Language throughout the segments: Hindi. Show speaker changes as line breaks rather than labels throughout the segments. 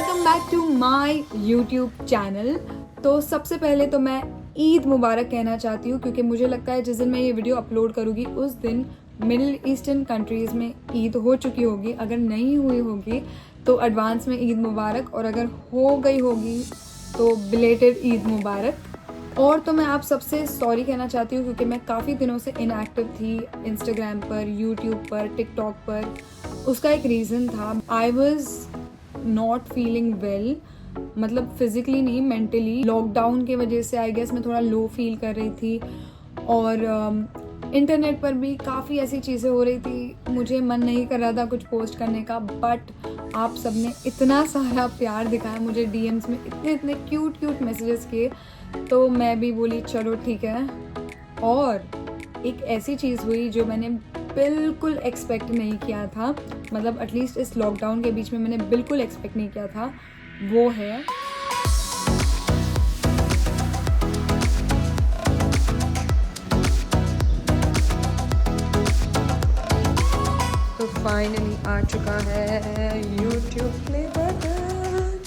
Welcome back to my YouTube channel. तो सबसे पहले तो मैं ईद मुबारक कहना चाहती हूँ, क्योंकि मुझे लगता है जिस दिन मैं ये वीडियो अपलोड करूँगी उस दिन मिडिल ईस्टर्न कंट्रीज़ में ईद हो चुकी होगी। अगर नहीं हुई होगी तो एडवांस में ईद मुबारक, और अगर हो गई होगी तो बिलेटेड ईद मुबारक। और तो मैं आप सबसे सॉरी कहना चाहती हूँ, क्योंकि मैं काफ़ी दिनों से इनएक्टिव थी इंस्टाग्राम पर, यूट्यूब पर, टिकटॉक पर। उसका एक रीज़न था, I was not feeling well, मतलब फिजिकली नहीं, मेंटली। लॉकडाउन की वजह से आई गेस मैं थोड़ा लो फील कर रही थी, और इंटरनेट पर भी काफ़ी ऐसी चीज़ें हो रही थी, मुझे मन नहीं कर रहा था कुछ पोस्ट करने का। बट आप सबने इतना सारा प्यार दिखाया मुझे, डीएम्स में इतने इतने क्यूट मैसेजेस किए, तो मैं भी बोली चलो ठीक है। और एक ऐसी चीज़ हुई जो मैंने बिल्कुल एक्सपेक्ट नहीं किया था, मतलब एटलीस्ट इस लॉकडाउन के बीच में मैंने बिल्कुल एक्सपेक्ट नहीं किया था, वो है तो फाइनली आ चुका है YouTube play button.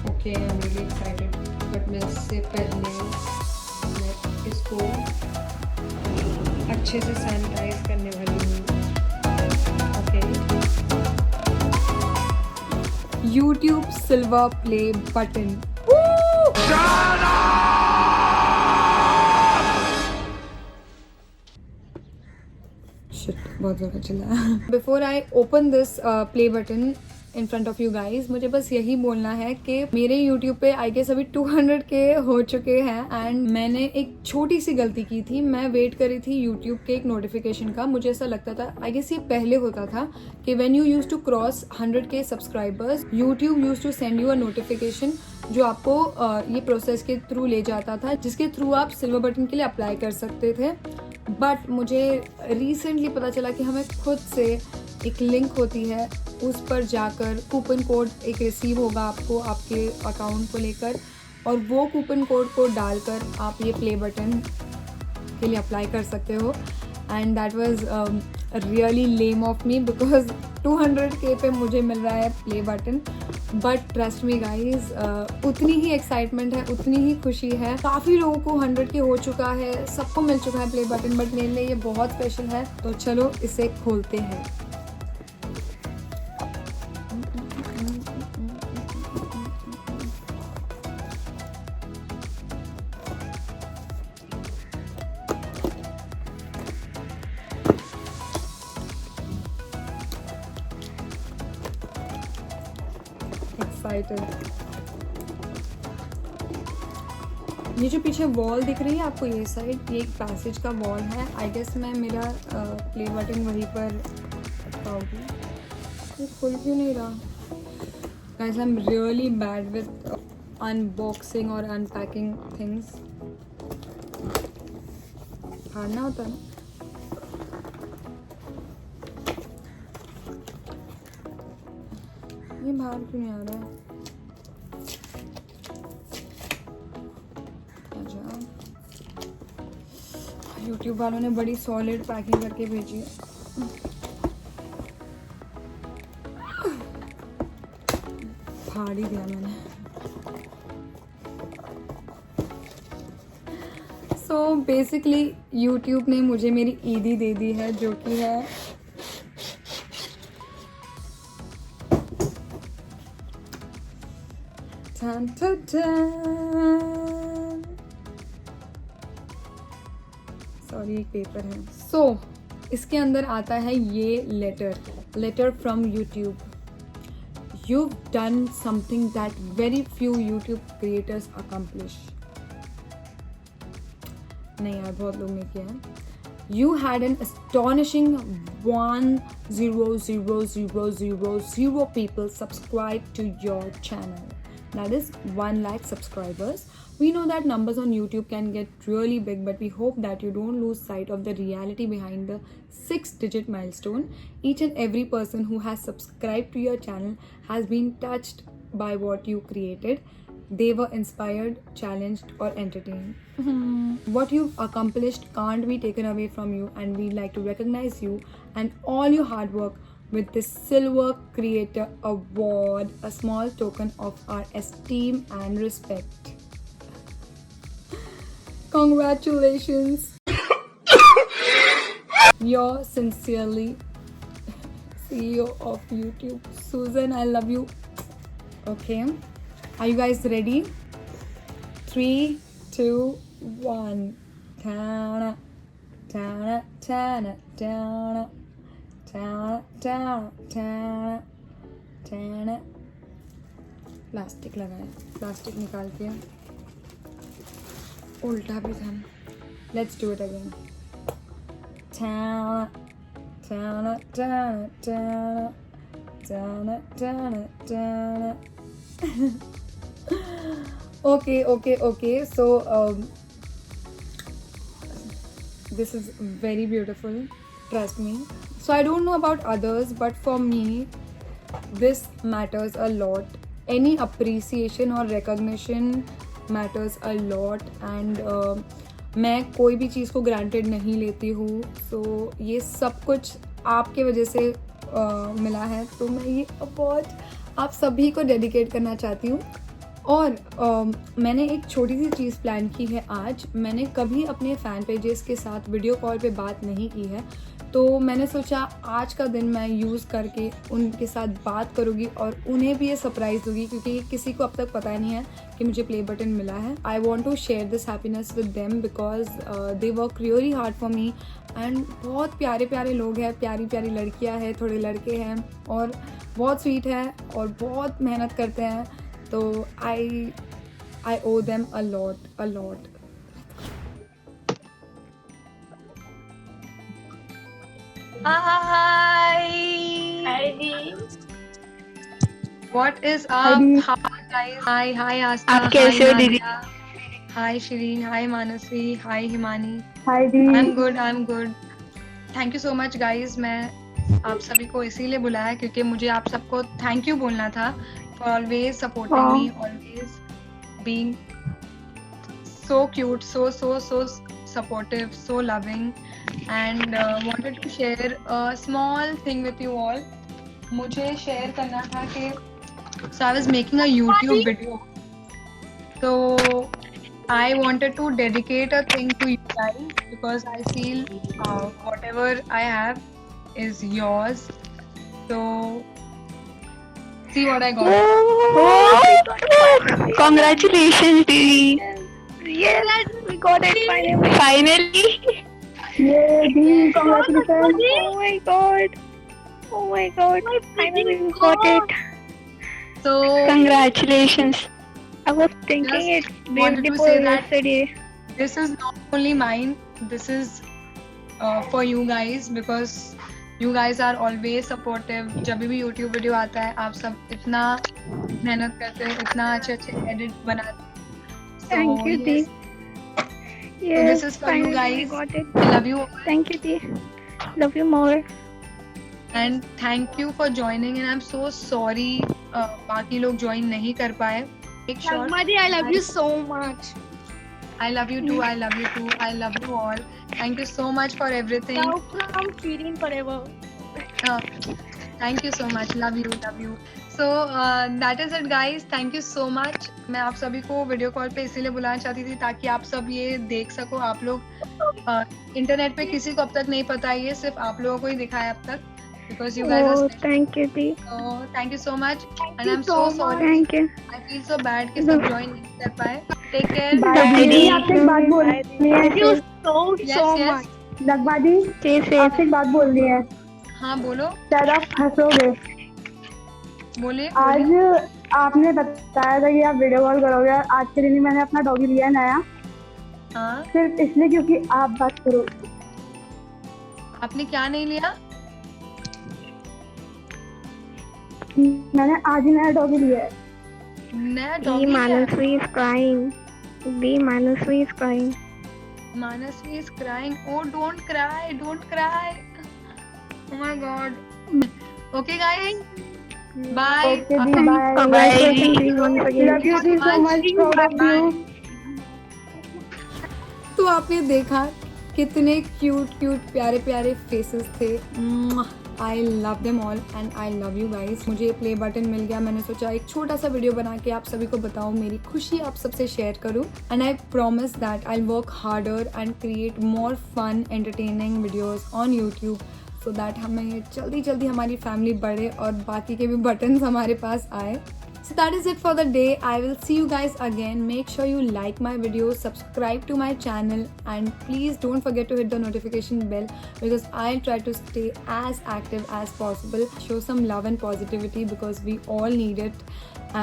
Okay, I am really excited, but मैं इससे पहले मैं इसको अच्छे से सैनिटाइज करने वाली हूँ। Okay, YouTube silver play button. Shit, बहुत ज़्यादा चिल्लाया। Before I open this play button in front of you guys, मुझे बस यही बोलना है कि मेरे YouTube पे आई गेस अभी 200K हो चुके हैं, एंड मैंने एक छोटी सी गलती की थी। मैं वेट कर रही थी YouTube के एक नोटिफिकेशन का। मुझे ऐसा लगता था, आई गेस ये पहले होता था कि when you used to cross 100K subscribers, YouTube used to send you a notification जो आपको ये प्रोसेस के थ्रू ले जाता था, जिसके थ्रू आप सिल्वर बटन के लिए अप्लाई कर सकते थे। बट मुझे रिसेंटली पता चला कि हमें खुद से एक लिंक होती है, उस पर जाकर कूपन कोड एक रिसीव होगा आपको आपके अकाउंट को लेकर, और वो कूपन कोड को डालकर आप ये प्ले बटन के लिए अप्लाई कर सकते हो। And that was really lame of me, because 200K पे मुझे मिल रहा है play button. But trust me guys, उतनी ही एक्साइटमेंट है, उतनी ही खुशी है। काफ़ी लोगों को 100K हो चुका है, सबको मिल चुका है प्ले बटन, बट मेरे लिए ये बहुत स्पेशल है। तो चलो इसे खोलते हैं। एक्साइटेड। ये जो पीछे वॉल दिख रही है आपको, ये साइड, ये एक पैसेज का वॉल है। आई गेस मैं मेरा प्ले बटन वहीं पर रखाऊंगी। ये खुल क्यों नहीं रहा? Guys, I am really bad with unboxing और अनपैकिंग थिंग्स। फाड़ना होता है ना। ये बाहर क्यों नहीं आ रहा है? YouTube वालों ने बड़ी सॉलिड पैकिंग करके भेजी है। फाड़ ही दिया मैंने। सो बेसिकली YouTube ने मुझे मेरी ईदी दे दी है, जो कि है सॉरी, एक पेपर है। सो इसके अंदर आता है ये letter from YouTube. You've done something that very few YouTube creators accomplish. नहीं यार, बहुत लोग ने किया है। You had an astonishing 1,000,000 people subscribe to your channel. That is 1 lakh subscribers. We know that numbers on YouTube can get really big, but we hope that you don't lose sight of the reality behind the 6-digit milestone. Each and every person who has subscribed to your channel has been touched by what you created. They were inspired, challenged, or entertained. What you've accomplished can't be taken away from you, and we'd like to recognize you and all your hard work with the Silver Creator Award, a small token of our esteem and respect. Congratulations. Yours sincerely, CEO of YouTube, Susan. I love you. Okay, are you guys ready? 3, 2, 1. Ta-na, ta-na, ta-na, ta-na, ta-na, ta-na, ta-na, ta-na. Plastic लगाए, प्लास्टिक निकाल के उल्टा भी था. Let's do it again. Ta-na, ta-na, ta-na, ta-na, ta-na, ta-na, ta-na. Okay. So this is very beautiful. Trust me. So I don't know about others, but for me, this matters a lot. Any appreciation or recognition matters a lot. And मैं कोई भी चीज़ को granted नहीं लेती हूँ. So ये सब कुछ आपके वजह से मिला है. तो मैं ये अवार्ड आप सभी को डेडिकेट करना चाहती हूँ. और मैंने एक छोटी सी चीज़ प्लान की है आज. मैंने कभी अपने फ़ैन पेजेस के साथ वीडियो कॉल पे बात नहीं की है, तो मैंने सोचा आज का दिन मैं यूज़ करके उनके साथ बात करूँगी और उन्हें भी ये सरप्राइज़ दूँगी, क्योंकि किसी को अब तक पता ही नहीं है कि मुझे प्ले बटन मिला है. I want to share this happiness with them because they work really hard for me. And बहुत प्यारे प्यारे लोग हैं, प्यारी प्यारी लड़कियाँ हैं, थोड़े लड़के हैं और बहुत स्वीट है और बहुत मेहनत करते हैं. तो I owe them a lot. Hi. What is up? How guys? Hi Asta.
आप कैसे हो दीदी?
Hi Shireen. Hi Manasvi. Hi Himani.
Hi दीदी.
I'm good. Thank you so much guys. मैं आप सभी को इसीलिए बुलाया क्योंकि मुझे आप सबको थैंक यू बोलना था for always supporting me, always being so cute, so supportive, so loving, and wanted to share a small thing with you all. मुझे share करना था कि so I was making a YouTube video, so I wanted to dedicate a thing to you guys because I feel whatever I have is yours. So see what I got.
Oh, congratulations, Didi. Yes, we got it finally. Yeah, Didi, congratulations. Oh my god. Finally we got it.
So
Congratulations. I was thinking
Just
it
wanted to
before
say that
yesterday.
this is not only mine, this is for you guys because you guys are always supportive. जब भी YouTube वीडियो आता है आप सब इतना मेहनत करते हैं, इतना अच्छे एडिट बनाते हैं. So,
Thank you, Didi.
So this is for you guys.
Got it.
I love you
Thank you, Didi. Love you more.
and thank you for joining. And I'm so sorry बाकी लोग join नहीं कर पाए. Make sure.
I love you so much.
I love you too. I love you too. I love you all. Thank you so much for everything.
Love from Shireen forever.
Thank you so much. Love you. So that is it guys. Thank you so much. मैं आप सभी को वीडियो कॉल पे इसीलिए बुलाना चाहती थी ताकि आप सब ये देख सको. आप लोग इंटरनेट पे किसी को अब तक नहीं पता, ये सिर्फ आप लोगों को ही दिखा है अब तक because you guys are special.
Thank you, Didi.
So thank you so much and I'm so sorry.
Thank you.
I feel so bad कि सब join नहीं कर पाए. Take care.
Bye, Didi.
आपसे एक बात बोलनी है.
Thank you so
Yes.
much.
लगवादी आपसे एक बात बोलनी है.
हाँ बोलो.
शायद आप हंसोगे.
बोलिए.
आज आपने बताया था कि आप वीडियो कॉल करोगे. आज के दिन ही मैंने अपना डॉगी लिया नया.
हाँ.
सिर्फ इसलिए क्योंकि आप बात करो.
आपने क्या नहीं लिया?
मैंने आज ही नया डॉगी लिया है.
नया
The
डॉगी है.
Manasvi is crying. The Manasvi is crying.
Manasvi is crying. Oh, don't cry. Oh my god. Okay guys. Bye.
Okay, Didi, bye.
Congratulations, Didi, once again.
Love you Didi, so much. Proud of you.
तो आपने देखा कितने क्यूट प्यारे फेसेस थे. I love them all and I love you guys. मुझे प्ले बटन मिल गया, मैंने सोचा एक छोटा सा वीडियो बना के आप सभी को बताऊँ, मेरी खुशी आप सबसे शेयर करूँ. And I promise that I work harder and create more fun entertaining videos on YouTube so that हमें जल्दी जल्दी हमारी फैमिली बढ़े और बाकी के भी बटन्स हमारे पास आए. So that is it for the day. I will see you guys again. Make sure you like my videos, subscribe to my channel, and please don't forget to hit the notification bell because I'll try to stay as active as possible. Show some love and positivity because we all need it.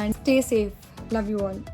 And stay safe. Love you all.